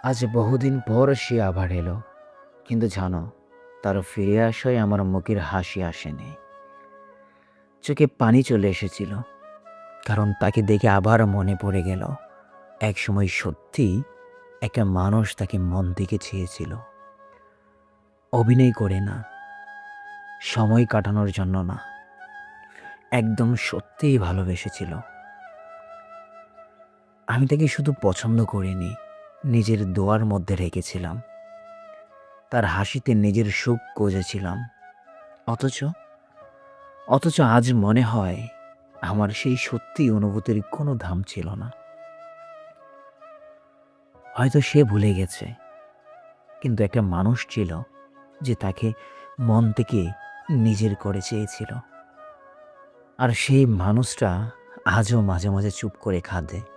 আজ বহুদিন পর সে আবার এলো। কিন্তু জানো, তার ফিরে আসায় আমার মুখের হাসি আসেনি। চোখে পানি চলে এসেছিল। কারণ তাকে দেখে আবার মনে পড়ে গেল, একসময় সত্যিই একটা মানুষ তাকে মন থেকে চেয়েছিল। অভিনয় করে না, সময় কাটানোর জন্য না, একদম সত্যিই ভালোবেসেছিল। আমি তাকে শুধু পছন্দ করিনি, নিজের দোয়ার মধ্যে রেখেছিলাম। তার হাসিতে নিজের সুখ খুঁজেছিলাম। অথচ অথচ আজ মনে হয় আমার সেই সত্যি অনুভূতির কোনো দাম ছিল না। হয়তো সে ভুলে গেছে, কিন্তু একটা মানুষ ছিল যে তাকে মন থেকে নিজের করে চেয়েছিল। আর সেই মানুষটা আজও মাঝে মাঝে চুপ করে কাঁদে।